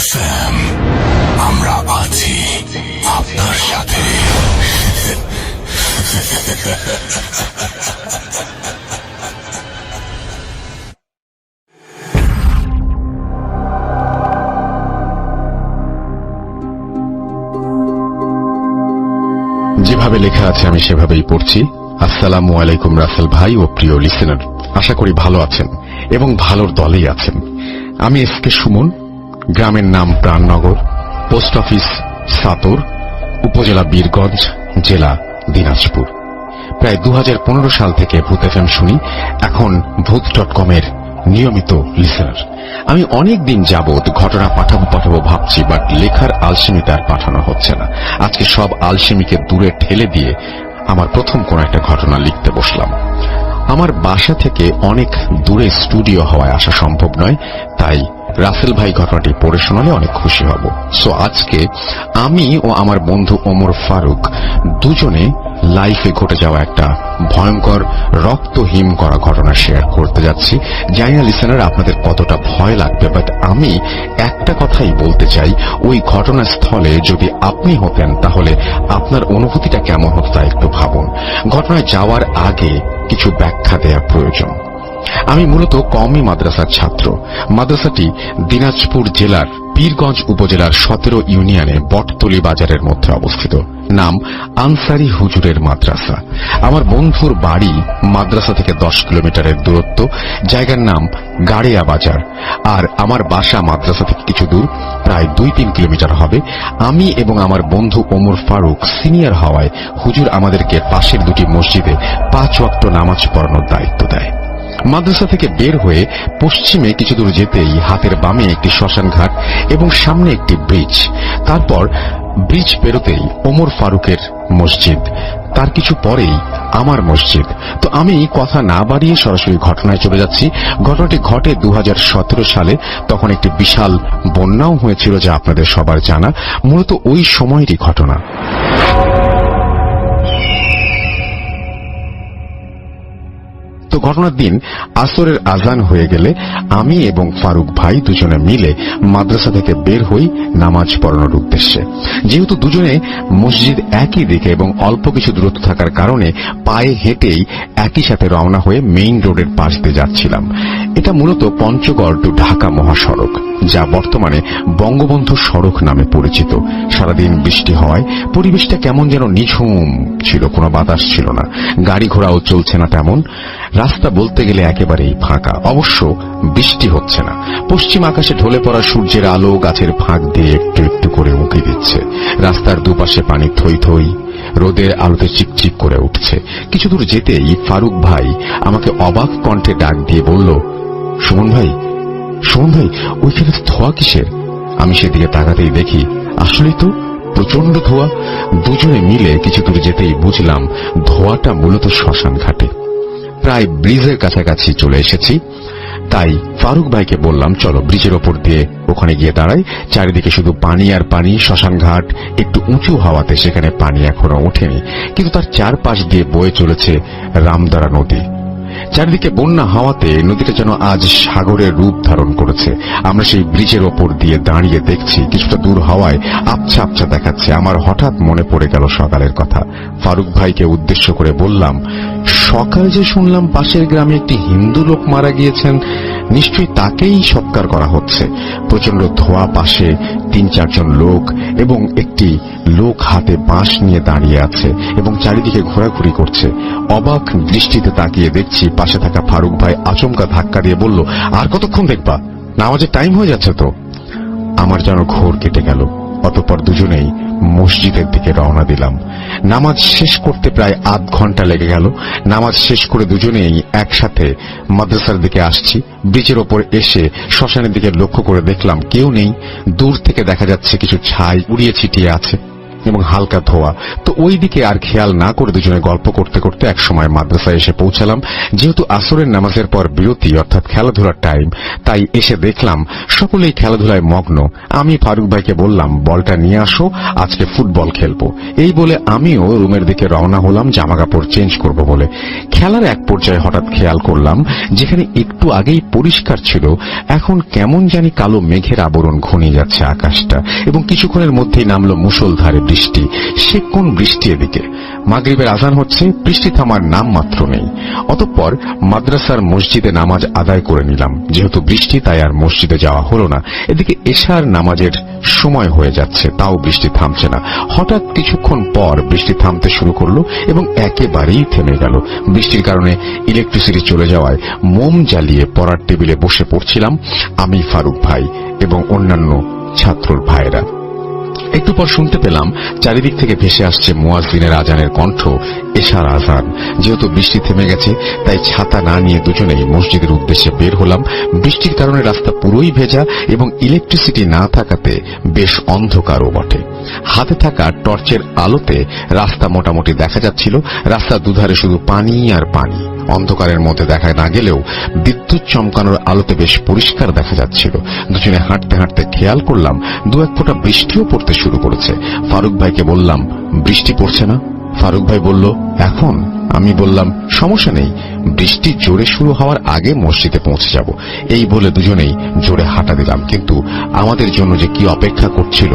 FM আমরা আছি আপনার সাথে। যেভাবে লেখা আছে আমি সেভাবেই পড়ছি। আসসালামু আলাইকুম রাসেল ভাই ও প্রিয় লিসেনার, আশা করি ভালো আছেন এবং ভালোর দলেই আছেন। আমি এসকে সুমন, গ্রামের নাম প্রাণনগর, পোস্ট অফিস সাতর, উপজেলা বীরগঞ্জ, জেলা দিনাজপুর। প্রায় 2015 সাল থেকে ভূত এফএম শুনি, এখন ভূত.com এর নিয়মিত লিসেনার। আমি অনেক দিন যাবৎ ঘটনা পাঠাবো ভাবছি, বাট লেখার আলসেমিতে আর পাঠানো হচ্ছে না। আজকে সব আলসেমিকে দূরে ঠেলে দিয়ে আমার প্রথম কোন একটা ঘটনা লিখতে বসলাম। আমার বাসা থেকে অনেক দূরে স্টুডিও হওয়ায় আসা সম্ভব নয়, তাই রাসেল ভাই ঘটনাটি পড়ে শোনালে অনেক খুশি হব। সো আজকে আমি ও আমার বন্ধু ওমর ফারুক দুজনে লাইফে ঘটে যাওয়া একটা ভয়ঙ্কর রক্তহীন করা ঘটনা শেয়ার করতে যাচ্ছি। জানি না লিসেনার আপনাদের কতটা ভয় লাগবে, বাট আমি একটা কথাই বলতে চাই, ওই ঘটনাস্থলে যদি আপনি হতেন তাহলে আপনার অনুভূতিটা কেমন হতো তা একটু ভাবুন। ঘটনায় যাওয়ার আগে কিছু ব্যাখ্যা দেওয়া প্রয়োজন। আমি মূলত কওমি মাদ্রাসার ছাত্র। মাদ্রাসাটি দিনাজপুর জেলার পীরগঞ্জ উপজেলার 17 ইউনিয়নে বটতলী বাজারের মধ্যে অবস্থিত। নাম আনসারি হুজুরের মাদ্রাসা। আমার বন্ধুর বাড়ি মাদ্রাসা থেকে 10 কিলোমিটারের দূরত্ব, জায়গার নাম গাড়িয়া বাজার। আর আমার বাসা মাদ্রাসা থেকে কিছু দূর, প্রায় 2-3 কিলোমিটার হবে। আমি এবং আমার বন্ধু ওমর ফারুক সিনিয়র হওয়ায় হুজুর আমাদেরকে পাশের দুটি মসজিদে 5 ওয়াক্ত নামাজ পড়ানোর দায়িত্ব দেয়। মাদ্রাসা থেকে বের হয়ে পশ্চিমে কিছু দূর যেতেই হাতের বামে একটি শ্মশান ঘাট এবং সামনে একটি ব্রিজ। তারপর ব্রিজ পেরোতেই ওমর ফারুকের মসজিদ, তার কিছু পরেই আমার মসজিদ। তো আমি কথা না বাড়িয়ে সরাসরি ঘটনায় চলে যাচ্ছি। ঘটনাটি ঘটে 2017 সালে। তখন একটি বিশাল বন্যাও হয়েছিল, যা আপনাদের সবার জানা। মূলত ওই সময়েরই ঘটনা। তো ঘটনার দিন আসরের আজান হয়ে গেলে আমি এবং ফারুক ভাই দুজনে মিলে মাদ্রাসা থেকে বের হই নামাজ পড়ানোর উদ্দেশ্যে। যেহেতু দুজনে মসজিদ একই দিকে এবং অল্প কিছু দূরত্ব থাকার কারণে পায়ে হেঁটেই একই সাথে রওনা হয়ে মেইন রোডের পাশ দিয়ে যাচ্ছিলাম। এটা মূলত পঞ্চগড় টু ঢাকা মহাসড়ক, যা বর্তমানে বঙ্গবন্ধু সড়ক নামে পরিচিত। সারাদিন বৃষ্টি হওয়ায় পরিবেশটা কেমন যেন নিঝুম ছিল, কোনো বাতাস ছিল না, গাড়ি ঘোড়াও চলছে না তেমন। রাস্তা বলতে গেলে একেবারেই ফাঁকা। অবশ্য বৃষ্টি হচ্ছে না। পশ্চিম আকাশে ঢলে পড়া সূর্যের আলো গাছের ফাঁক দিয়ে একটু একটু করে উঁকি দিচ্ছে। রাস্তার দুপাশে পানি থই থই, রোদের আলোতে চিকচিক করে উঠছে। কিছু দূর যেতেই ফারুক ভাই আমাকে অবাক কণ্ঠে ডাক দিয়ে বলল, সুমন ভাই, সুমন ভাই, ওইখানে ধোঁয়া কিসের? আমি সেদিকে তাকাতেই দেখি আসলেই তো প্রচন্ড ধোঁয়া। দুজনে মিলে কিছু দূর যেতেই বুঝলাম ধোঁয়াটা মূলত শ্মশান ঘাটে। প্রায় ব্রিজের কাছাকাছি চলে এসেছি, তাই ফারুক ভাইকে বললাম, চলো ব্রিজের ওপর দিয়ে ওখানে গিয়ে দাঁড়াই। চারিদিকে শুধু পানি আর পানি। শ্মশান ঘাট একটু উঁচু হওয়াতে সেখানে পানি এখনো ওঠেনি, কিন্তু তার চারপাশ দিয়ে বয়ে চলেছে রামদারা নদী। চারিদিকে বন্যা হাওয়াতে নদীটা যেন আজ সাগরের রূপ ধারণ করেছে। আমরা সেই ব্রিজের ওপর দিয়ে দাঁড়িয়ে দেখছি, কিছুটা দূর হওয়ায় আবছা আবছা দেখাচ্ছে। আমার হঠাৎ মনে পড়ে গেল সকালের কথা। ফারুক ভাইকে উদ্দেশ্য করে বললাম, সকাল যে শুনলাম পাশের গ্রামে একটি হিন্দু লোক মারা গিয়েছেন, নিশ্চয়ই তাকেই সৎকার করা হচ্ছে। প্রচন্ড ধোঁয়া, পাশে 3-4 জন লোক এবং একটি লোক হাতে বাঁশ নিয়ে দাঁড়িয়ে আছে এবং চারিদিকে ঘোরাঘুরি করছে। অবাক দৃষ্টিতে তাকিয়ে দেখছি পাশে থাকা ফারুক ভাই আচমকা ধাক্কা দিয়ে বলল, আর কতক্ষণ দেখবা? নামাজের টাইম হয়ে যাচ্ছে তো। আমার যেন ঘোর কেটে গেল। অতঃপর দুজনেই মসজিদের দিকে রওনা দিলাম। নামাজ শেষ করতে প্রায় আধ ঘন্টা লেগে গেল। নামাজ শেষ করে দুজনেই একসাথে মাদ্রাসার দিকে আসছি। ব্রিজের ওপর এসে শ্মশানের দিকে লক্ষ্য করে দেখলাম কেউ নেই। দূর থেকে দেখা যাচ্ছে কিছু ছাই উড়িয়ে ছিটিয়ে আছে। এবং হালকা ধোয়া। তো ওই দিকে আর খেয়াল না করে দুজনে গল্প করতে করতে এক সময় মাদ্রাসায় এসে পৌঁছালাম। যেহেতু আসরের নামাজের পর বিরতি অর্থাৎ খেলাধুলার টাইম, তাই এসে দেখলাম সকলেই খেলাধুলায় মগ্ন। আমি ফারুক ভাইকে বললাম, বলটা নিয়ে আসো, আজকে ফুটবল খেলবো। এই বলে আমিও রুমের দিকে রওনা হলাম জামা কাপড় চেঞ্জ করব বলে। খেলার এক পর্যায়ে হঠাৎ খেয়াল করলাম যেখানে একটু আগেই পরিষ্কার ছিল, এখন কেমন জানি কালো মেঘের আবরণ ঘনিয়ে যাচ্ছে আকাশটা, এবং কিছুক্ষণের মধ্যেই নামলো মুষলধারে বৃষ্টি। সে কোন বৃষ্টি এদিকে! মাগরিবের আজান হচ্ছে, বৃষ্টি থামার নাম মাত্র নেই। অতঃপর মাদ্রাসার মসজিদে নামাজ আদায় করে নিলাম। যেহেতু বৃষ্টি তাই আর মসজিদে যাওয়া হলো না। এদিকে এশার নামাজের সময় হয়ে যাচ্ছে, তাও বৃষ্টি থামছে না। হঠাৎ কিছুক্ষণ পর বৃষ্টি থামতে শুরু করলো এবং একেবারেই থেমে গেল। বৃষ্টির কারণে ইলেকট্রিসিটি চলে যাওয়ায় মোম জ্বালিয়ে পড়ার টেবিলে বসে পড়ছিলাম আমি, ফারুক ভাই এবং অন্যান্য ছাত্রর ভাইরা। একটু পর শুনতে পেলাম চারিদিক থেকে ভেসে আসছে মুয়াজ্জিনের আজানের কণ্ঠ, এশার আজান। যেহেতু বৃষ্টি থেমে গেছে তাই ছাতা না নিয়ে দুজনেই মসজিদের উদ্দেশ্যে বের হলাম। বৃষ্টির কারণে রাস্তা পুরোই ভেজা এবং ইলেকট্রিসিটি না থাকাতে বেশ অন্ধকারও বটে। হাতে থাকা টর্চের আলোতে রাস্তা মোটামুটি দেখা যাচ্ছিল। রাস্তার দুধারে শুধু পানি আর পানি। অন্ধকারের মধ্যে দেখা না গেলেও বিদ্যুৎ চমকানোর আলোতে বেশ পরিষ্কার দেখা যাচ্ছিল। দুজনে হাঁটতে হাঁটতে খেয়াল করলাম দু এক ফোঁটা বৃষ্টিও পড়তে শুরু করেছে। ফারুক ভাইকে বললাম, বৃষ্টি পড়ছে না? ফারুক ভাই বলল, এখন? আমি বললাম, সমস্যা নেই, বৃষ্টি জোরে শুরু হওয়ার আগে মসজিদে পৌঁছে যাব। এই বলে দুজনেই জোরে হাঁটা দিলাম। কিন্তু আমাদের জন্য যে কি অপেক্ষা করছিল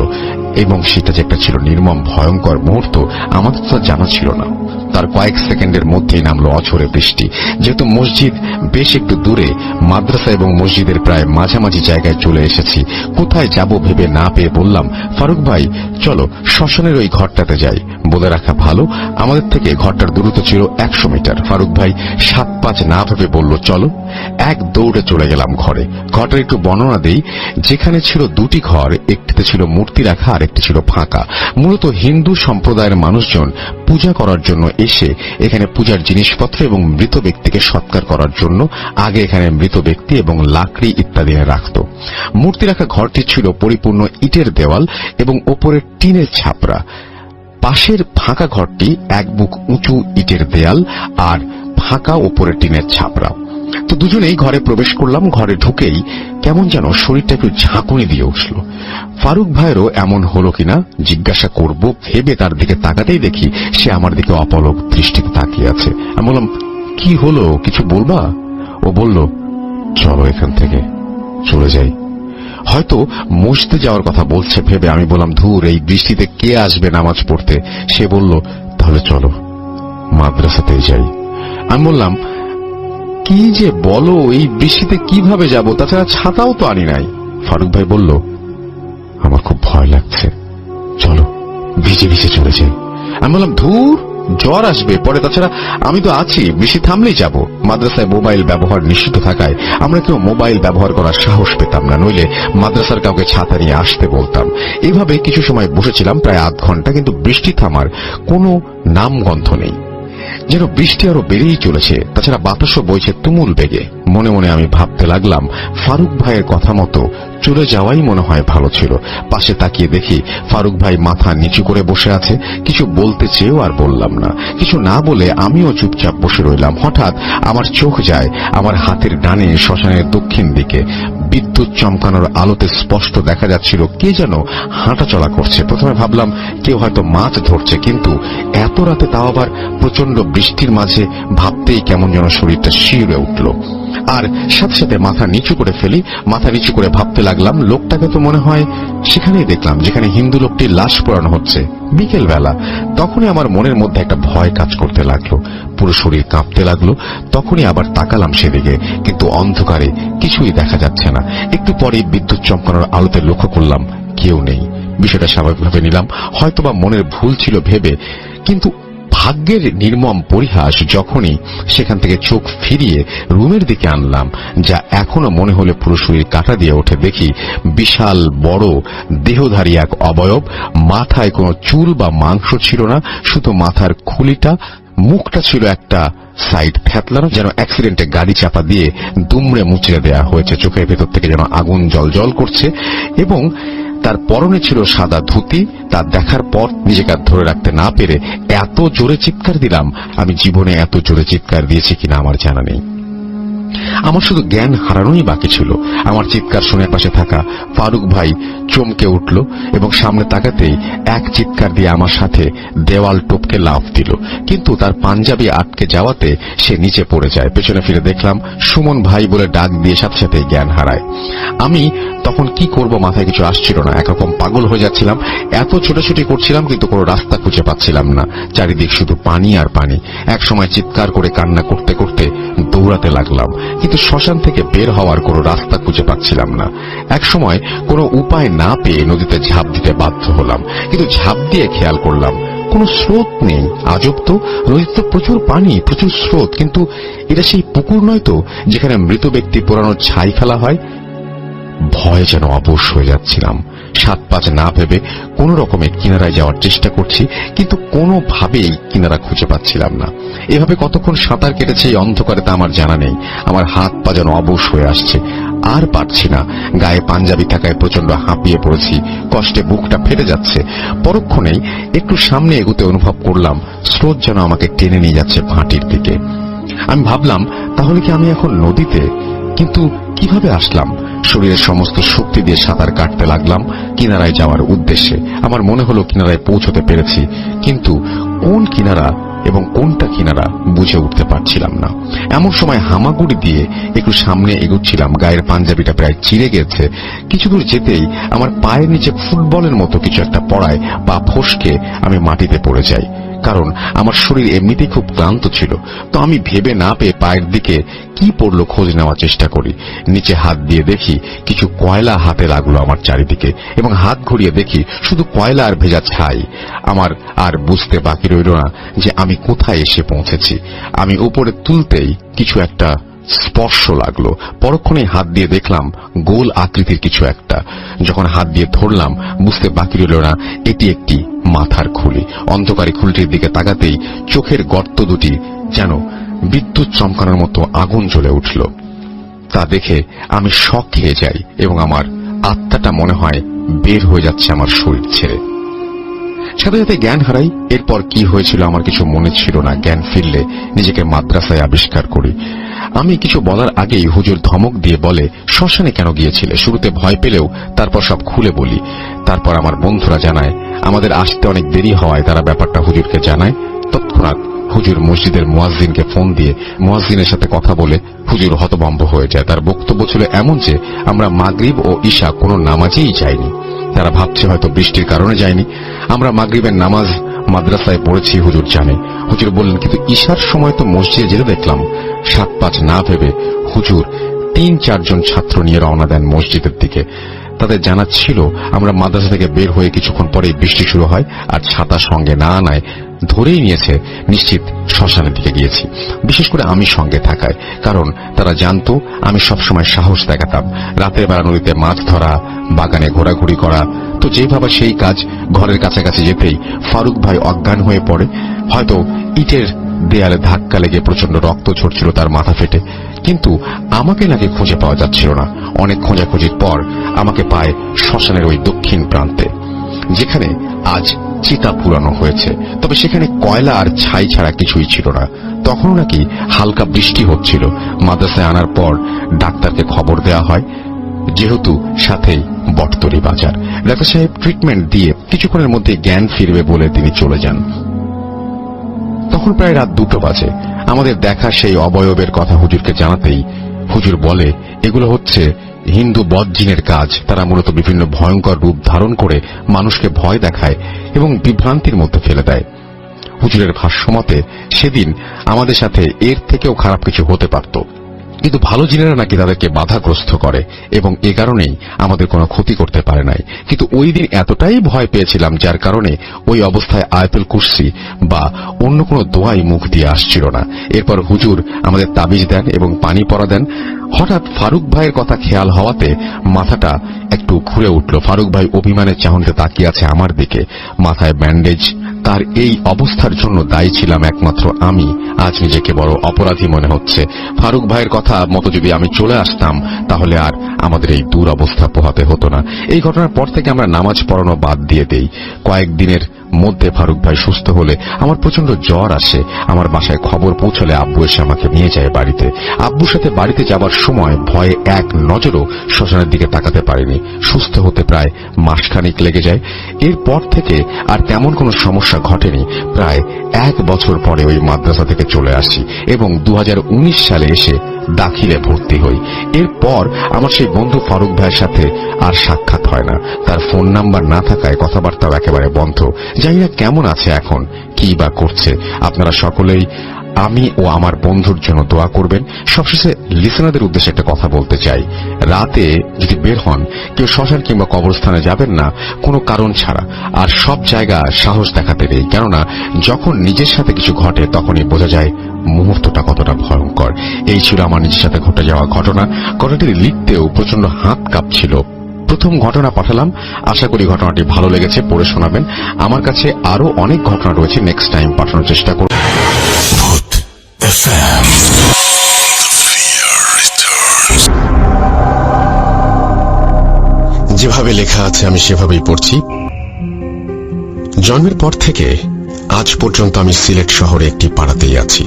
এবং সেটা যে একটা ছিল নির্মম ভয়ঙ্কর মুহূর্ত, আমাদের তো জানা ছিল না। তার কয়েক সেকেন্ডের মধ্যেই নামলো অঝোরে বৃষ্টি। যেহেতু মসজিদ বেশ একটু দূরে, মাদ্রাসা এবং মসজিদের প্রায় মাঝামাঝি জায়গায় চলে এসেছি। কোথায় যাব ভেবে না পেয়ে বললাম, ফারুক ভাই চলো শ্মশানের ওই ঘরটাতে যাই। বলে রাখা ভালো, আমাদের থেকে ঘরটার দূরত্ব ছিল 100 মিটার। ফারুক ভাই 7-5 না ভেবে বলল, চলো। এক দৌড়ে চলে গেলাম ঘরে। ঘরটার একটু বর্ণনা দেই। যেখানে ছিল দুটি ঘর, একটিতে ছিল মূর্তি রাখা আর একটি ছিল ফাঁকা। মূলত হিন্দু সম্প্রদায়ের মানুষজন পূজা করার জন্য এসে এখানে পূজার জিনিসপত্র এবং মৃত ব্যক্তিকে সৎকার করার জন্য আগে এখানে মৃত ব্যক্তি এবং লাকড়ি ইত্যাদি রাখত। মূর্তি রাখা ঘরটি ছিল পরিপূর্ণ ইটের দেওয়াল এবং ওপরে টিনের ছাপরা। পাশের ফাঁকা ঘরটি এক বুক উঁচু ইটের দেয়াল আর ফাঁকা ওপরে টিনের ছাপরা। তো দুজনেই ঘরে প্রবেশ করলাম। ঘরে ঢুকেই কেমন যেন শরীরটা একটু ঝাঁকুনি দিয়ে উঠল। ফারুক ভাইয়েরও এমন হলো কিনা জিজ্ঞাসা করব ভেবে তার দিকে তাকাতেই দেখি সে আমার দিকে অপলক দৃষ্টিতে তাকিয়ে আছে। আমি বললাম, কি হলো, কিছু বলবা? ও বলল, চলো এখান থেকে চলে যাই। হয়তো মসজিদে যাওয়ার কথা বলছে ভেবে আমি বললাম, ধুর, এই বৃষ্টিতে কে আসবে নামাজ পড়তে? সে বলল, তাহলে চলো মাদ্রাসাতেই যাই। আমি বললাম, কি যে বলো, এই বৃষ্টিতে কিভাবে যাব? তাছাড়া ছাতাও তো আনি নাই। ফারুক ভাই বলল, আমার খুব ভয় লাগছে, চলো ভিজে ভিজে চলে যাই। আমি বললাম, ধুর, জ্বর আসবে পরে, তাছাড়া আমি তো আছি, বৃষ্টি থামলেই যাব। মাদ্রাসায় মোবাইল ব্যবহার নিষিদ্ধ থাকায় আমরা কেউ মোবাইল ব্যবহার করার সাহস পেতাম না, নইলে মাদ্রাসার কাউকে ছাতা নিয়ে আসতে বলতাম। এইভাবে কিছু সময় বসেছিলাম, প্রায় আধ ঘন্টা, কিন্তু বৃষ্টি থামার কোনো নামগন্ধ নেই। যেন বৃষ্টি আরো বেড়েই চলেছে, তাছাড়া বাতাসও বইছে তুমুল বেগে। মনে মনে আমি ভাবতে লাগলাম, ফারুক ভাইয়ের কথা মতো চলে যাওয়াই মনে হয় ভালো ছিল। পাশে তাকিয়ে দেখি ফারুক ভাই মাথা নিচু করে বসে আছে। কিছু বলতে চেয়েও আর বললাম না। কিছু না বলে আমিও চুপচাপ বসে রইলাম। হঠাৎ আমার চোখ যায় আমার হাতের ডানে শ্মশানের দক্ষিণ দিকে। বিদ্যুৎ চমকানোর আলোতে স্পষ্ট দেখা যাচ্ছিল কে যেন হাঁটাচলা করছে। প্রথমে ভাবলাম কেউ হয়তো মাছ ধরছে, কিন্তু এত রাতে, তাও আবার প্রচন্ড বৃষ্টির মাঝে, ভাবতেই কেমন যেন শরীরটা শিউরে উঠল। আর সাথে সাথে মাথা নিচু করে ফেলি। মাথা নিচু করে ভাবতে লাগলাম, লোকটাকে তো মনে হয় সেখানেই দেখলাম যেখানে হিন্দু লোকটির লাশ পোড়ানো হচ্ছে বিকেল বেলা। তখনই আমার মনের মধ্যে একটা ভয় কাজ করতে লাগলো, পুরো শরীর কাঁপতে লাগলো। তখনই আবার তাকালাম সেদিকে, কিন্তু অন্ধকারে কিছুই দেখা যাচ্ছে না। একটু পরেই বিদ্যুৎ চমকানোর আলোতে লক্ষ্য করলাম কেউ নেই। বিষয়টা স্বাভাবিকভাবে নিলাম, হয়তোবা মনের ভুল ছিল ভেবে। কিন্তু ভাগ্যের নির্মম পরিহাস, যখনই সেখান থেকে চোখ ফিরিয়ে রুমের দিকে আনলাম, যা এখনো মনে হলে পুরো শরীর কাটা দিয়ে ওঠে, দেখি বিশাল বড় দেহধারী এক অবয়ব। মাথায় কোনো চুল বা মাংস ছিল না, শুধু মাথার খুলিটা, মুখটা ছিল একটা সাইড থ্যাতলানো, যেন অ্যাক্সিডেন্টে গাড়ি চাপা দিয়ে দুমড়ে মুচড়ে দেয়া হয়েছে। চোখের ভেতর থেকে যেন আগুন জল করছে এবং তার পরনে ছিল সাদা ধুতি। তা দেখার পর নিজেকে আর ধরে রাখতে না পেরে এত জোরে চিৎকার দিলাম, আমি জীবনে এত জোরে চিৎকার দিয়েছি কিনা আমার জানা নেই। আমার শুধু জ্ঞান হারানোই বাকি ছিল। আমার চিৎকার শুনে পাশে থাকা ফারুক ভাই চমকে উঠল এবং সামনে তাকাতেই এক চিৎকার দিয়ে আমার সাথে দেওয়াল টপকে লাফ দিল, কিন্তু তার পাঞ্জাবি আটকে যাওয়াতে সে নিচে পড়ে যায়। পেছনে ফিরে দেখলাম সুমন ভাই বলে ডাক দিয়ে সাথে সাথে জ্ঞান হারায়। আমি তখন কি করব মাথায় কিছু আসছিল না, একরকম পাগল হয়ে যাচ্ছিলাম। এত ছোটাছুটি করছিলাম কিন্তু কোনো রাস্তা খুঁজে পাচ্ছিলাম না, চারিদিক শুধু পানি আর পানি। এক সময় চিৎকার করে কান্না করতে করতে দৌড়াতে লাগলাম, কিন্তু শ্মশান থেকে বের হওয়ার কোনো রাস্তা খুঁজে পাচ্ছিলাম না। এক সময় কোনো উপায় না পেয়ে নদীতে ঝাঁপ দিতে বাধ্য হলাম, কিন্তু ঝাঁপ দিয়ে খেয়াল করলাম কোনো স্রোত নেই। আজব তো, নদীতে প্রচুর পানি, প্রচুর স্রোত, কিন্তু এটা সেই পুকুর নয় তো যেখানে মৃত ব্যক্তি পোড়ানো ছাই ফেলা হয়। ভয়ে যেন অবশ হয়ে যাচ্ছিলাম। 7-5 না ভেবে কোন রকমে কিনারায় যাওয়ার চেষ্টা করছি, কিন্তু কোনোভাবেই কিনারা খুঁজে পাচ্ছিলাম না। এভাবে কতক্ষণ সাঁতার কেটেছে এই অন্ধকারে তা আমার জানা নেই। আমার হাত পা যেন অবশ হয়ে আসছে, আর পারছি না। গায়ে পাঞ্জাবি থাকায় প্রচন্ড হাঁপিয়ে পড়েছি, কষ্টে বুকটা ফেটে যাচ্ছে। পরক্ষণেই একটু সামনে এগোতে অনুভব করলাম স্রোত যেন আমাকে টেনে নিয়ে যাচ্ছে ভাটির দিকে। আমি ভাবলাম তাহলে কি আমি এখন নদীতে? কিন্তু কিভাবে আসলাম? শরীরের সমস্ত শক্তি দিয়ে সাঁতার কাটতে লাগলাম কিনারায় যাওয়ার উদ্দেশ্যে। আমার মনে হলো কিনারায় পৌঁছতে পেরেছি, কিন্তু কোন কিনারা এবং কোনটা কিনারা বুঝে উঠতে পারছিলাম না। এমন সময় হামাগুড়ি দিয়ে একটু সামনে এগোচ্ছিলাম, গায়ের পাঞ্জাবিটা প্রায় চিড়ে গেছে। কিছু দূর যেতেই আমার পায়ের নিচে ফুটবলের মতো কিছু একটা পড়ায় পা ফসকে আমি মাটিতে পড়ে যাই। কারণ আমার শরীর এমনিতেই খুব ক্লান্ত ছিল। তো আমি ভেবে না পেয়ে পায়ের দিকে কি পড়লো খোঁজ নেওয়ার চেষ্টা করি। নিচে হাত দিয়ে দেখি কিছু কয়লা হাতে লাগলো আমার চারিদিকে, এবং হাত ঘুরিয়ে দেখি শুধু কয়লা আর ভেজা ছাই। আমার আর বুঝতে বাকি রইল না যে আমি কোথায় এসে পৌঁছেছি। আমি উপরে তুলতেই কিছু একটা স্পর্শ লাগলো। পরক্ষণেই হাত দিয়ে দেখলাম গোল আকৃতির কিছু একটা। যখন হাত দিয়ে ধরলাম বুঝতে বাকি রইল না এটি একটি মাথার খুলি। অন্ধকারে খুলিটির দিকে তাকাতেই চোখের গর্ত দুটি যেন বিদ্যুৎ চমকানোর মতো আগুন জ্বলে উঠল। তা দেখে আমি শক খেয়ে যাই এবং আমার আত্মাটা মনে হয় বের হয়ে যাচ্ছে আমার শরীর ছেড়ে। সাথে সাথে জ্ঞান হারাই। এরপর কি হয়েছিল আমার কিছু মনে ছিল না। জ্ঞান ফিরলে নিজেকে মাদ্রাসায় আবিষ্কার করি। আমি কিছু বলার আগেই হুজুর ধমক দিয়ে বলে, শ্মশানে কেন গিয়েছিলে? শুরুতে ভয় পেলেও তারপর সব খুলে বলি। তারপর আমার বন্ধুরা জানায় আমাদের আসতে অনেক দেরি হওয়ায় তারা ব্যাপারটা হুজুরকে জানায়। তৎক্ষণাৎ হুজুর মসজিদের মুয়াজ্জিনকে ফোন দিয়ে মুয়াজ্জিনের সাথে কথা বলে হুজুর হতভম্ব হয়ে যায়। তার বক্তব্য ছিল এমন যে আমরা মাগরিব ও ঈশা কোনো নামাজেই যাইনি। তারা ভাবছে হয়তো বৃষ্টির কারণে যায়নি। আমরা মাগরিবের নামাজ মাদ্রাসায় পড়েছি, হুজুর জানে। হুজুর বললেন কিন্তু ঈশার সময় তো মসজিদে যেতে দেখলাম। 7-5 না ভেবে হুজুর 3-4 জন ছাত্র নিয়ে রওনা দেন মসজিদের দিকে। তাদের জানা ছিল আমরা মাদ্রাসা থেকে বের হয়ে কিছুক্ষণ পরেই বৃষ্টি শুরু হয়, আর ছাতা সঙ্গে না আনায় ধরেই নিয়েছে নিশ্চিত শ্মশানের দিকে গিয়েছি। বিশেষ করে আমি সঙ্গে থাকায়, কারণ তারা জানতো আমি সবসময় সাহস দেখাতাম। রাতের বেলা নদীতে মাছ ধরা, বাগানে ঘোরাঘুরি করা, তো যেই ভাবা সেই কাজ। ঘরের কাছাকাছি যেতেই ফারুক ভাই অজ্ঞান হয়ে পড়ে। হয়তো ইটের দেয়ালে ধাক্কা লেগে প্রচন্ড রক্ত ঝরছিল তার মাথা ফেটে, কিন্তু আমাকে নাকি খুঁজে পাওয়া যাচ্ছিল না। অনেক খোঁজাখুঁজির পর আমাকে পায় শ্মশানের ওই দক্ষিণ প্রান্তে, যেখানে আজ চিতা পুরানো হয়েছে। তবে সেখানে কয়লা আর ছাই ছাড়া কিছুই ছিল না। তখনও নাকি হালকা বৃষ্টি হচ্ছিল। মাদ্রাসায় আনার পর ডাক্তারকে খবর দেওয়া হয়, যেহেতু সাথেই বটতলী বাজার। ডাক্তার সাহেব ট্রিটমেন্ট দিয়ে কিছুক্ষণের মধ্যে জ্ঞান ফিরবে বলে তিনি চলে যান। তখন প্রায় রাত 2টো বাজে। আমাদের দেখা সেই অবয়বের কথা হুজুরকে জানাতেই হুজুর বলে এগুলো হচ্ছে হিন্দু বদজিনের কাজ। তারা মূলত বিভিন্ন ভয়ঙ্কর রূপ ধারণ করে মানুষকে ভয় দেখায় এবং বিভ্রান্তির মধ্যে ফেলে দেয়। হুজুরের ভাষ্যমতে সেদিন আমাদের সাথে এর থেকেও খারাপ কিছু হতে পারত, কিন্তু ভালো জিনেরা নাকি তাদেরকে বাধাগ্রস্ত করে এবং এ কারণেই আমাদের কোনো ক্ষতি করতে পারে নাই। কিন্তু ওই দিন এতটাই ভয় পেয়েছিলাম যার কারণে ওই অবস্থায় আয়াতুল কুরসি বা অন্য কোনো দোয়াই মুখ দিয়ে আসছিল না। এরপর হুজুর আমাদের তাবিজ দেন এবং পানি পরা দেন। হঠাৎ ফারুক ভাইয়ের কথা খেয়াল হওয়াতে মাথাটা একটু ঘুরে উঠল। ফারুক ভাই অভিমানের চাহনিতে তাকিয়ে আছে আমার দিকে। মাথায় ব্যান্ডেজ, তার এই অবস্থার জন্য দায়ী ছিলাম একমাত্র আমি। আজ নিজেকে বড় অপরাধী মনে হচ্ছে। ফারুক ভাইয়ের কথা মতো যদি আমি চলে আসতাম তাহলে আর আমাদের এই দুরবস্থা পোহাতে হতো না। এই ঘটনার পর থেকে আমরা নামাজ পড়ানো বাদ দিয়ে দেই। কয়েকদিনের মধ্যে ফারুক ভাই সুস্থ হলে আমার প্রচন্ড জ্বর আসে। আমার বাসায় খবর পৌঁছলে আব্বু এসে আমাকে নিয়ে যায় বাড়িতে। আব্বুর সাথে বাড়িতে যাবার সময় ভয়ে এক নজরও শ্মশানের দিকে তাকাতে পারিনি। সুস্থ হতে প্রায় মাসখানেক লেগে যায়। এরপর থেকে আর তেমন কোনো সমস্যা ঘটেনি। প্রায় 1 বছর পরে ওই মাদ্রাসা থেকে চলে আসি এবং 2019 সালে এসে দাখিলে ভর্তি হই। এরপর আমার সেই বন্ধু ফারুক ভাইয়ের সাথে আর সাক্ষাৎ হয় না। তার ফোন নাম্বার না থাকায় কথাবার্তাও একেবারে বন্ধ। জানি না কেমন আছে এখন, কি বা করছে। আপনারা সকলেই আমি ও আমার বন্ধুর জন্য দোয়া করবেন। সবশেষে লিসেনারদের উদ্দেশ্যে একটা কথা বলতে চাই। রাতে যদি বের হন, কেউ শ্মশান কিংবা কবরস্থানে যাবেন না কোনো কারণ ছাড়া। আর সব জায়গা সাহস দেখাতে নেই, কেননা যখন নিজের সাথে কিছু ঘটে তখনই বোঝা যায় মুহূর্তটা কতটা ভয়ঙ্কর। এই ছিল আমার নিজের সাথে ঘটে যাওয়া ঘটনা। ঘটনাটি লিখতেও প্রচন্ড হাত কাঁপছিল। প্রথম ঘটনা পাঠালাম, আশা করি ঘটনাটি ভালো লেগেছে, পড়ে শোনাবেন। আমার কাছে আরো অনেক ঘটনা রয়েছে, নেক্সট টাইম পাঠানোর চেষ্টা করব। ভূত FM। যেভাবে লেখা আছে আমি সেভাবেই পড়ছি। জন্মের পর থেকে আজ পর্যন্ত আমি সিলেট শহরে একটি পাড়াতেই আছি।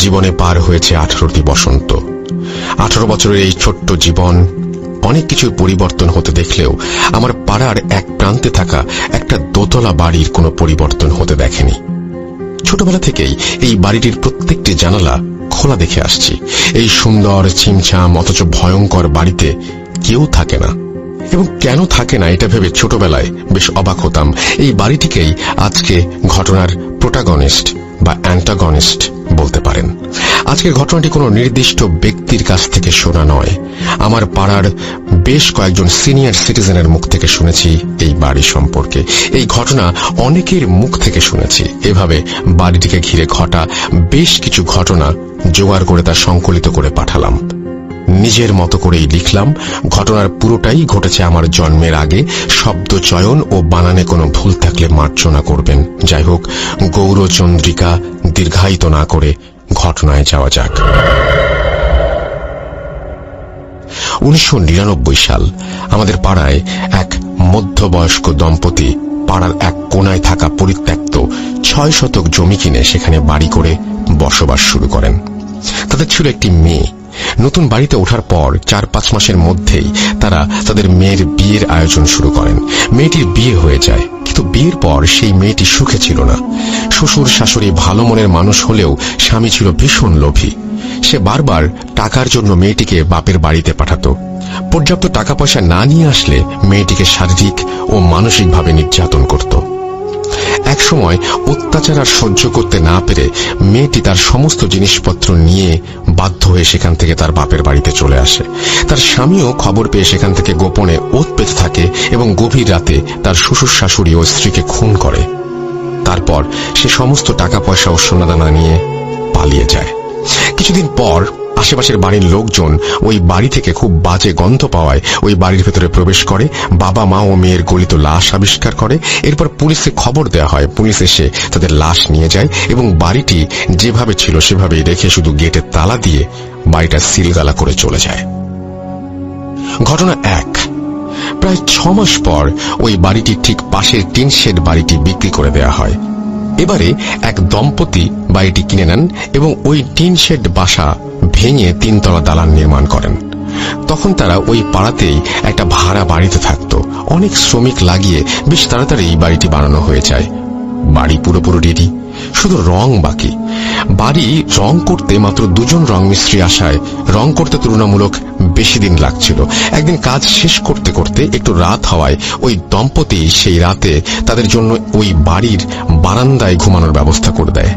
জীবনে পার হয়েছে 18টি বসন্ত। 18 বছরের এই ছোট্ট জীবন অনেক কিছুর পরিবর্তন হতে দেখলেও আমার পাড়ার এক প্রান্তে থাকা একটা দোতলা বাড়ির কোনো পরিবর্তন হতে দেখেনি। ছোটবেলা থেকেই এই বাড়িটির প্রত্যেকটি জানালা খোলা দেখে আসছি। এই সুন্দর ছিমছাম অথচ ভয়ঙ্কর বাড়িতে কেউ থাকে না, এবং কেন থাকে না এটা ভেবে ছোটবেলায় বেশ অবাক হতাম। এই বাড়িটিকেই আজকে ঘটনার প্রোটাগনিস্ট বা অ্যান্টাগনিস্ট বলতে পারেন। আজকের ঘটনাটি কোনো নির্দিষ্ট ব্যক্তির কাছ থেকে শোনা নয়। আমার পাড়ার বেশ কয়েকজন সিনিয়র সিটিজেনের মুখ থেকে শুনেছি এই বাড়ি সম্পর্কে। এই ঘটনা অনেকের মুখ থেকে শুনেছি। এভাবে বাড়িটিকে ঘিরে ঘটা বেশ কিছু ঘটনা জোগাড় করে তা সংকলিত করে পাঠালাম। নিজের মতো করেই লিখলাম। ঘটনার পুরোটাই ঘটেছে আমার জন্মের আগে। শব্দ চয়ন ও বানানে কোনো ভুল থাকলে মার্জনা করবেন। যাই হোক, গৌরচন্দ্রিকা দীর্ঘায়িত না করে ঘটনায় যাওয়া যাক। 1999 সাল। আমাদের পাড়ায় এক মধ্যবয়স্ক দম্পতি পাড়ার এক কোনায় থাকা পরিত্যক্ত 6 শতক জমি কিনে সেখানে বাড়ি করে বসবাস শুরু করেন। তাদের ছিল একটি মেয়ে। নতুন বাড়িতে ওঠার পর 4-5 মাসের মধ্যেই তারা তাদের মেয়ের বিয়ের আয়োজন শুরু করেন। মেয়েটির বিয়ে হয়ে যায়, কিন্তু বিয়ের পর সেই মেয়েটি সুখে ছিল না। শ্বশুর শাশুড়ি ভালো মনের মানুষ হলেও স্বামী ছিল ভীষণ লোভী। সে বারবার টাকার জন্য মেয়েটিকে বাপের বাড়িতে পাঠাতো। পর্যাপ্ত টাকা পয়সা না নিয়ে আসলে মেয়েটিকে শারীরিক ও মানসিকভাবে নির্যাতন করত। এক সময় অত্যাচার আর সহ্য করতে না পেরে মেয়েটি তার সমস্ত জিনিসপত্র নিয়ে বাধ্য হয়ে সেখান থেকে তার বাপের বাড়িতে চলে আসে। তার স্বামীও খবর পেয়ে সেখান থেকে গোপনে ওৎ পেতে থাকে এবং গভীর রাতে তার শ্বশুর শাশুড়ি ও স্ত্রীকে খুন করে। তারপর সে সমস্ত টাকা পয়সা ও সোনাদানা নিয়ে পালিয়ে যায়। কিছুদিন পর আশেপাশের বাড়ির লোকজন ওই বাড়ি থেকে খুব বাজে গন্ধ পাওয়ায় ওই বাড়ির ভেতরে প্রবেশ করে। বাবা মা ও মেয়ের গলিত লাশ আবিষ্কার করে। এরপর পুলিশে খবর দেওয়া হয়। পুলিশ এসে তাদের লাশ নিয়ে যায় এবং বাড়িটি যেভাবে ছিল সেভাবেই রেখে শুধু গেটে তালা দিয়ে বাড়িটা সিলগালা করে চলে যায়। ঘটনা 1। প্রায় 6 মাস পর ওই বাড়িটির ঠিক পাশের টিন শেড বাড়িটি বিক্রি করে দেওয়া হয়। এবারে এক দম্পতি বাড়িটি কিনে নেন এবং ওই টিন শেড বাসা ভেঙে 3 তলা দালান নির্মাণ করেন। তখন তারা ওই পাড়াতেই একটা ভাড়া বাড়িতে থাকত। অনেক শ্রমিক লাগিয়ে বেশ তাড়াতাড়ি এই বাড়িটি বানানো হয়ে যায়। বাড়ি পুরোপুরি রেডি, শুধু রং বাকি। বাড়ি রং করতে মাত্র 2 জন রং মিস্ত্রি আসায় রং করতে তুলনামূলক বেশি দিন লাগছিল। একদিন কাজ শেষ করতে করতে একটু রাত হওয়ায় ওই দম্পতি সেই রাতে তাদের জন্য ওই বাড়ির বারান্দায় ঘুমানোর ব্যবস্থা করে দেয়।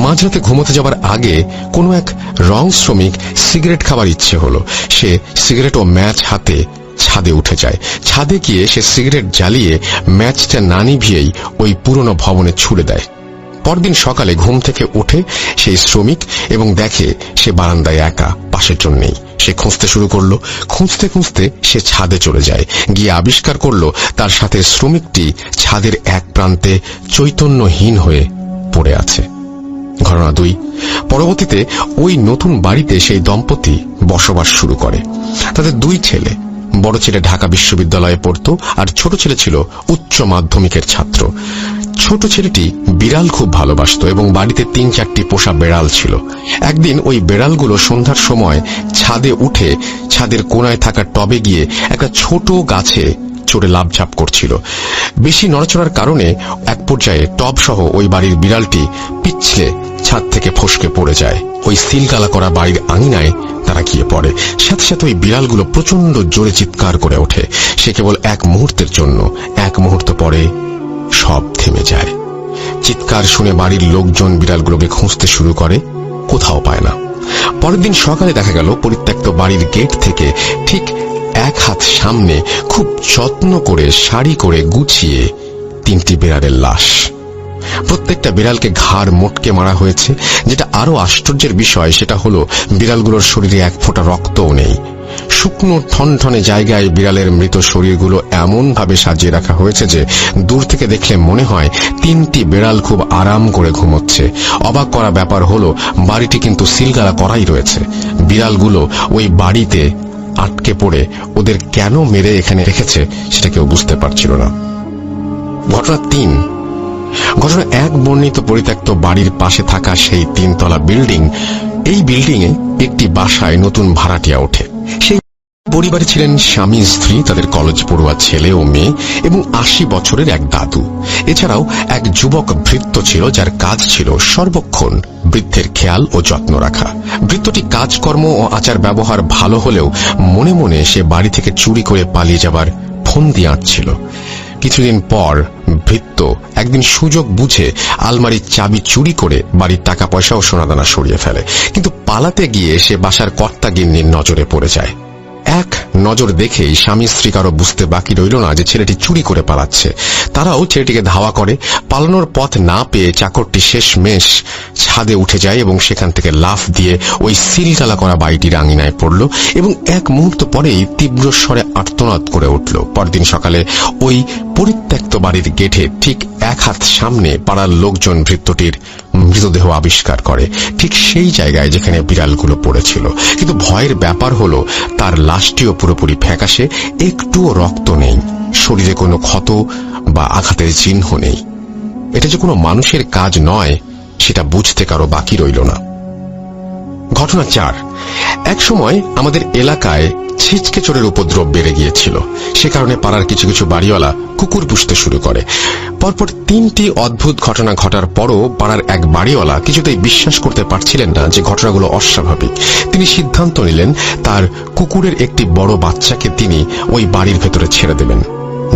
মাঝরাতে ঘুমোতে যাবার আগে কোনো এক রং শ্রমিক সিগারেট খাবার ইচ্ছে হলো। সে সিগারেট ও ম্যাচ হাতে ছাদে উঠে যায়। ছাদে গিয়ে সে সিগারেট জ্বালিয়ে ম্যাচটা না নিভিয়েই ওই পুরনো ভবনে ছুড়ে দেয়। পরদিন সকালে ঘুম থেকে ওঠে সেই শ্রমিক এবং দেখে সে বারান্দায় একা, পাশের জন নেই। সে খুঁজতে শুরু করলো। খুঁজতে খুঁজতে সে ছাদে চলে যায়, গিয়ে আবিষ্কার করলো তার সাথে শ্রমিকটি ছাদের এক প্রান্তে চৈতন্যহীন হয়ে পড়ে আছে। ঘটনা 2, পরবর্তীতে ওই নতুন বাড়িতে সেই দম্পতি বসবাস শুরু করে। তাদের 2 ছেলে। বড় ছেলে ঢাকা বিশ্ববিদ্যালয়ে পড়তো, আর ছোট ছেলে ছিল উচ্চ মাধ্যমিকের ছাত্র। ছোট ছেলেটি বিড়াল খুব ভালোবাসত এবং বাড়িতে 3-4টি পোষা বেড়াল ছিল। একদিন ওই বেড়ালগুলো সন্ধ্যার সময় ছাদে উঠে ছাদের কোণায় থাকা টবে গিয়ে একটা ছোট গাছে চড়ে লাফঝাপ করছিল। বেশি নড়াচড়ার কারণে এক পর্যায়ে টব সহ ওই বাড়ির বিড়ালটি পিছলে ছাদ থেকে ফসকে পড়ে যায়। ওই সিলগালা করা বাড়ির আঙিনায় তারা গিয়ে পড়ে। সাথে সাথে ওই বিড়ালগুলো প্রচন্ড জোরে চিৎকার করে ওঠে। সে কেবল এক মুহূর্তের জন্য। এক মুহূর্ত পরে সব থেমে যায়। চিৎকার শুনে বাড়ির লোকজন বিড়ালগুলোকে খুঁজতে শুরু করে, কোথাও পায় না। পরের দিন সকালে দেখা গেল পরিত্যক্ত বাড়ির গেট থেকে ঠিক 1 হাত সামনে খুব যত্ন করে সারি করে গুছিয়ে 3টি বিড়ালের লাশ। প্রত্যেকটা বিড়ালকে ঘাড় মোটকে মারা হয়েছে। যেটা আরো আশ্চর্যের বিষয় সেটা হলো বিড়ালগুলোর শরীরে এক ফোঁটা রক্তও নেই। শুকনো ঠনঠনে জায়গায় বিড়ালের মৃত শরীরগুলো এমন ভাবে সাজিয়ে রাখা হয়েছে যে দূর থেকে দেখলে মনে হয় 3টি বিড়াল খুব আরাম করে ঘুমোচ্ছে। অবাক করা ব্যাপার হলো বাড়িটি কিন্তু সিলগালা করাই রয়েছে। বিড়ালগুলো ওই বাড়িতে আটকে পড়ে ওদের কেন মেরে এখানে রেখেছে সেটা কেউ বুঝতে পারছিল না। ঘটনা 3, ঘটনা 1 বর্ণিত পরিত্যক্ত বাড়ির পাশে থাকা সেই 3 তলা বিল্ডিং। এই বিল্ডিং এ একটি বাসায় নতুন ভাড়াটিয়া ওঠে। সেই পরিবারে ছিলেন স্বামী স্ত্রী, তাদের কলেজ পড়ুয়া ছেলে ও মেয়ে এবং 80 বছরের এক দাদু। এছাড়াও এক যুবক ভৃত্য ছিল, যার কাজ ছিল সর্বক্ষণ বৃদ্ধের খেয়াল ও যত্ন রাখা। ভৃত্যটি কাজকর্ম ও আচার ব্যবহার ভালো হলেও মনে মনে সে বাড়ি থেকে চুরি করে পালিয়ে যাবার ফন্দি আঁটছিল। কিছুদিন পর ভৃত্য একদিন সুযোগ বুঝে আলমারির চাবি চুরি করে বাড়ির টাকা পয়সা ও সোনাদানা সরিয়ে ফেলে। কিন্তু পালাতে গিয়ে সে বাসার কর্তাগিন্নির নজরে পড়ে যায়। এক নজর দেখেই স্বামী স্ত্রী কারো বুঝতে বাকি রইল না যে ছেলেটি চুরি করে পালাচ্ছে। তারাও ছেলেটিকে ধাওয়া করে। পালানোর পথ না পেয়ে চাকরটি শেষমেশ ছাদে উঠে যায় এবং সেখান থেকে লাফ দিয়ে ওই সিলগালা করা বাড়িটির আঙিনায় পড়ল এবং এক মুহূর্ত পরেই তীব্র স্বরে আর্তনাদ করে উঠল। পরদিন সকালে ওই পরিত্যক্ত বাড়ির গেটে ঠিক 1 হাত সামনে পাড়ার লোকজন ভৃত্যটির মৃতদেহ আবিষ্কার করে, ঠিক সেই জায়গায় যেখানে বিড়ালগুলো পড়েছিল। কিন্তু ভয়ের ব্যাপার হলো তার লাশটিও পুরোপুরি ফ্যাকাশে, একটুও রক্ত নেই, শরীরে কোনো ক্ষত বা আঘাতের চিহ্ন নেই। এটা যে কোনো মানুষের কাজ নয় সেটা বুঝতে কারো বাকি রইল না। ঘটনা 4, এক সময় আমাদের এলাকায় ছিচকে চোরের উপদ্রব বেড়ে গিয়েছিল। সে কারণে পাড়ার কিছু কিছু বাড়িওয়ালা কুকুর পুষতে শুরু করে। পরপর 3টি অদ্ভুত ঘটনা ঘটার পরও পাড়ার এক বাড়িওয়ালা কিছুতেই বিশ্বাস করতে পারছিলেন না যে ঘটনাগুলো অস্বাভাবিক। তিনি সিদ্ধান্ত নিলেন তার কুকুরের একটি বড় বাচ্চাকে তিনি ওই বাড়ির ভেতরে ছেড়ে দেবেন।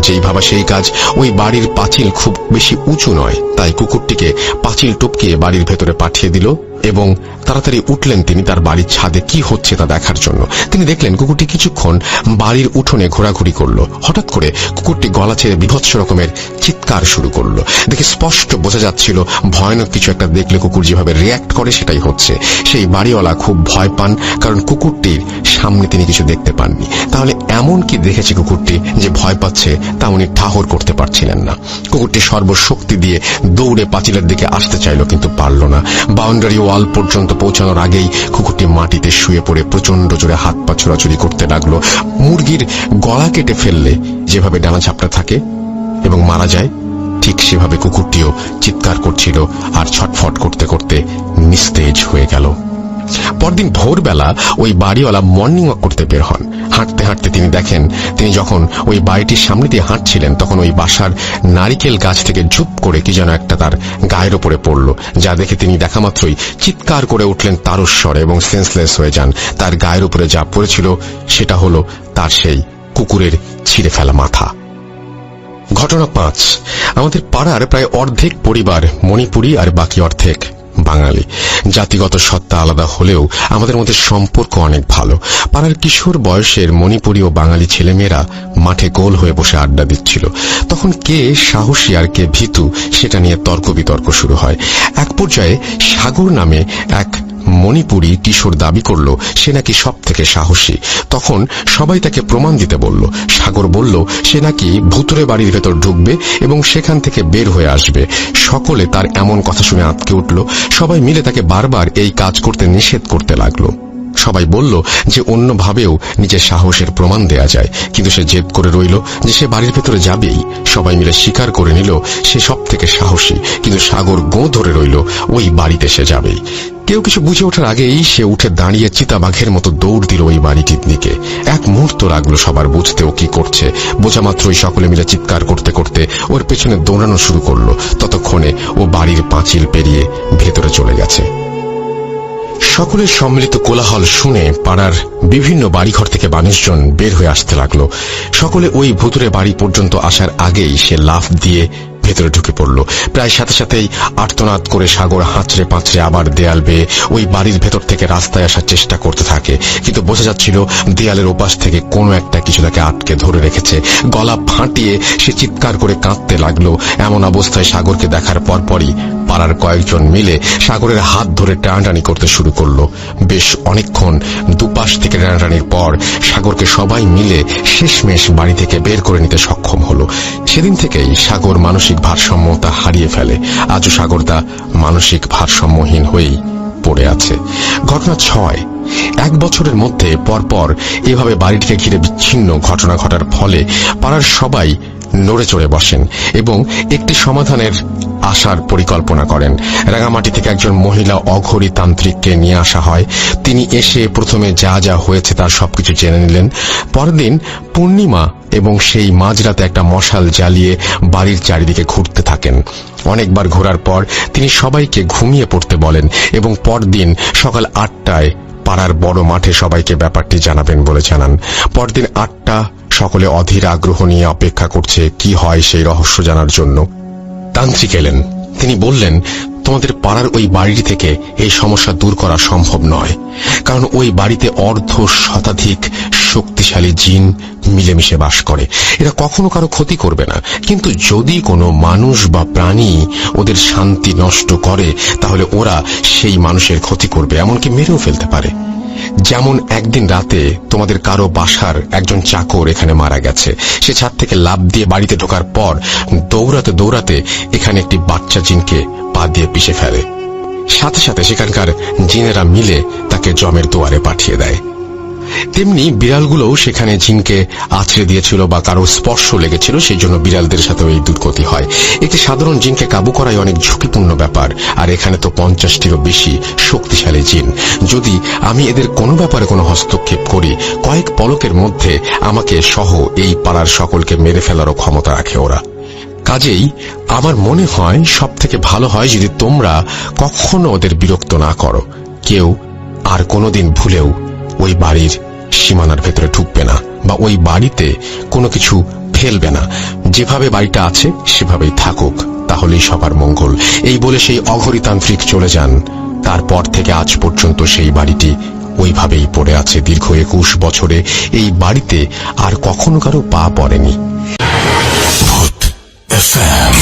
যেই ভাবা সেই কাজ। ওই বাড়ির পাঁচিল খুব বেশি উঁচু নয়, তাই কুকুরটিকে পাঁচিল টপকিয়ে বাড়ির ভেতরে পাঠিয়ে দিল এবং তাড়াতাড়ি উঠলেন তিনি তার বাড়ির ছাদে কি হচ্ছে তা দেখার জন্য। তিনি দেখলেন কুকুরটি কিছুক্ষণ বাড়ির উঠোনে ঘোরাঘুরি করলো। হঠাৎ করে কুকুরটি গলা ছেড়ে বিভৎস রকমের চিৎকার শুরু করলো। দেখে স্পষ্ট বোঝা যাচ্ছিল ভয়ানক কিছু একটা দেখলে কুকুর যেভাবে রিয়্যাক্ট করে সেটাই হচ্ছে। সেই বাড়িওয়ালা খুব ভয় পান, কারণ কুকুরটির সামনে তিনি কিছু দেখতে পাননি। তাহলে এমন কি দেখেছে কুকুরটি যে ভয় পাচ্ছে তা উনি ঠাহর করতে পারছিলেন না। কুকুরটি সর্বশক্তি দিয়ে দৌড়ে পাঁচিলের দিকে আসতে চাইল, কিন্তু পারল না। বাউন্ডারি ওয়াল পর্যন্ত পৌঁছানোর আগেই কুকুরটি মাটিতে শুয়ে পড়ে প্রচন্ড জোরে হাত পা ছোড়াছুড়ি করতে লাগলো। মুরগির গলা কেটে ফেললে যেভাবে ডানা ঝাপটা থাকে এবং মারা যায়, ঠিক সেভাবে কুকুরটিও চিৎকার করছিল আর ছটফট করতে করতে নিস্তেজ হয়ে গেল। পরদিন ভোরবেলা ওই বাড়িওয়ালা মর্নিং ওয়াক করতে বের হন। হাঁটতে হাঁটতে তিনি দেখেন তিনি যখন ওই বাড়িটির সামনে দিয়ে হাঁটছিলেন তখন ওই বাসার নারিকেল গাছ থেকে ঝুপ করে কি যেন একটা তার গায়ের ওপরে পড়ল, যা দেখে তিনি দেখা মাত্রই চিৎকার করে উঠলেন তারস্বরে এবং সেন্সলেস হয়ে যান। তার গায়ের উপরে যা পড়েছিল সেটা হলো তার সেই কুকুরের ছিঁড়ে ফেলা মাথা। ঘটনা 5, আমাদের পাড়ার প্রায় অর্ধেক পরিবার মণিপুরী আর বাকি অর্ধেক বাঙালি। জাতিগত সত্তা আলাদা হলেও আমাদের মধ্যে সম্পর্ক অনেক ভালো। পাড়ার কিশোর বয়সের মণিপুরী ও বাঙালি ছেলেমেয়েরা মাঠে গোল হয়ে বসে আড্ডা দিচ্ছিল। তখন কে সাহসী আর কে ভীতু সেটা নিয়ে তর্ক বিতর্ক শুরু হয়। এক পর্যায়ে সাগর নামে এক মণিপুরী কিশোর দাবি করল সে নাকি সব থেকে সাহসী। তখন সবাই তাকে প্রমাণ দিতে বলল। সাগর বলল সে নাকি ভুতুরে বাড়ির ভেতর ঢুকবে এবং সেখান থেকে বের হয়ে আসবে। সকলে তার এমন কথা শুনে আঁতকে উঠল। সবাই মিলে তাকে বারবার এই কাজ করতে নিষেধ করতে লাগলো। সবাই বলল যে অন্যভাবেও নিজের সাহসের প্রমাণ দেয়া যায়, কিন্তু সে জেদ করে রইল যে সে বাড়ির ভেতরে যাবেই। সবাই মিলে স্বীকার করে নিল সে সব থেকে সাহসী, কিন্তু সাগর গোঁ ধরে রইল ওই বাড়িতে সে যাবেই। কেউ কিছু বুঝে ওঠার আগেই সে উঠে দাঁড়িয়ে চিতাবাঘের মতো দৌড় দিল ওই বাড়িটির দিকে। এক মুহূর্ত লাগলো সবার বুঝতে ও কি করছে। বোঝা মাত্রই সকলে মিলে চিৎকার করতে করতে ওর পেছনে দৌড়ানো শুরু করলো। ততক্ষণে ও বাড়ির পাঁচিল পেরিয়ে ভেতরে চলে গেছে। সকলের সম্মিলিত কোলাহল শুনে পাড়ার বিভিন্ন বাড়িঘর থেকে মানুষজন বের হয়ে আসতে লাগলো। সকলে ওই ভুতুরে বাড়ি পর্যন্ত আসার আগেই সে লাফ দিয়ে ভেতরে ঢুকে পড়ল। প্রায় সাথে সাথেই আর্তনাদ করে সাগর হাঁচড়ে পাঁচড়ে আবার দেয়াল বেয়ে ওই বাড়ির ভেতর থেকে রাস্তায় আসার চেষ্টা করতে থাকে, কিন্তু বোঝা যাচ্ছিল দেয়ালের ওপাশ থেকে কোনো একটা কিছু তাকে আটকে ধরে রেখেছে। গলা ফাটিয়ে সে চিৎকার করে কাঁদতে লাগলো। এমন অবস্থায় সাগরকে দেখার পরপরই পাড়ার কয়েকজন মিলে সাগরের হাত ধরে টানাটানি করতে শুরু করলো। বেশ অনেকক্ষণ দুপাশ থেকে টানাটানির পর সাগরকে সবাই মিলে শেষমেশ বাড়ি থেকে বের করে নিতে সক্ষম হলো। সেদিন থেকেই সাগর মানসিক ভারসাম্যতা হারিয়ে ফেলে। আজও সাগর তা মানসিক ভারসাম্যহীন হয়েই পড়ে আছে। ঘটনা 6। 1 বছরের মধ্যে পরপর এভাবে বাড়িটিকে ঘিরে বিচ্ছিন্ন ঘটনা ঘটার ফলে পাড়ার সবাই নড়ে চড়ে বসেন এবং একটি সমাধানের আসার পরিকল্পনা করেন। রাঙামাটি থেকে একজন মহিলা অঘরী তান্ত্রিককে নিয়ে আসা হয়। তিনি এসে প্রথমে যা যা হয়েছে তার সবকিছু জেনে নিলেন। পরদিন পূর্ণিমা এবং সেই মাঝরাতে একটা মশাল জ্বালিয়ে বাড়ির চারিদিকে ঘুরতে থাকেন। অনেকবার ঘোরার পর তিনি সবাইকে ঘুমিয়ে পড়তে বলেন এবং পরদিন সকাল 8টায় পাড়ার বড় মাঠে সবাইকে ব্যাপারটি জানাবেন বলে জানান। পরদিন 8টা সকলে অধীর আগ্রহ নিয়ে অপেক্ষা করছে কি হয় সেই রহস্য জানার জন্য। তান্ত্রিক এলেন। তিনি বললেন, তোমাদের পাড়ার ওই বাড়িটি থেকে এই সমস্যা দূর করা সম্ভব নয়, কারণ ওই বাড়িতে অর্ধ শতাধিক শক্তিশালী জিন মিলেমিশে বাস করে। এরা কখনো কারো ক্ষতি করবে না, কিন্তু যদি কোনো মানুষ বা প্রাণী ওদের শান্তি নষ্ট করে তাহলে ওরা সেই মানুষের ক্ষতি করবে, এমনকি মেরেও ফেলতে পারে। যেমন একদিন রাতে তোমাদের কারো বাসার একজন চাকর এখানে মারা গেছে। সে ছাদ থেকে লাফ দিয়ে বাড়িতে ঢোকার পর দৌড়াতে দৌড়াতে এখানে একটি বাচ্চা জিনকে পা দিয়ে পিষে ফেলে। সাথে সাথে সেখানকার জিনেরা মিলে তাকে জমের দুয়ারে পাঠিয়ে দেয়। তেমনি বিড়ালগুলোও সেখানে জিনকে আছড়ে দিয়েছিল বা কারো স্পর্শ লেগেছিল, সেই জন্য বিড়ালদের সাথেও এই দুর্গতি হয়। একটি সাধারণ জিনকে কাবু করাই অনেক ঝুঁকিপূর্ণ ব্যাপার, আর এখানে তো 50টিরও বেশি শক্তিশালী জিন। যদি আমি এদের কোনো ব্যাপারে কোনো হস্তক্ষেপ করি, কয়েক পলকের মধ্যে আমাকে সহ এই পাড়ার সকলকে মেরে ফেলারও ক্ষমতা রাখে ওরা। কাজেই আমার মনে হয় সব থেকে ভালো হয় যদি তোমরা কখনো ওদের বিরক্ত না করো। কেউ আর কোনোদিন ভুলেও ওই বাড়ির সীমানার ভেতরে ঢুকবে না বা ওই বাড়িতে কোনো কিছু ফেলবে না। যেভাবে বাড়িটা আছে সেভাবেই থাকুক, তাহলেই সবার মঙ্গল। এই বলে সেই অঘরীতান্ত্রিক চলে যান। তারপর থেকে আজ পর্যন্ত সেই বাড়িটি ওইভাবেই পড়ে আছে। দীর্ঘ 21 বছরে এই বাড়িতে আর কখনো কারো পা পড়েনি। Hot FM.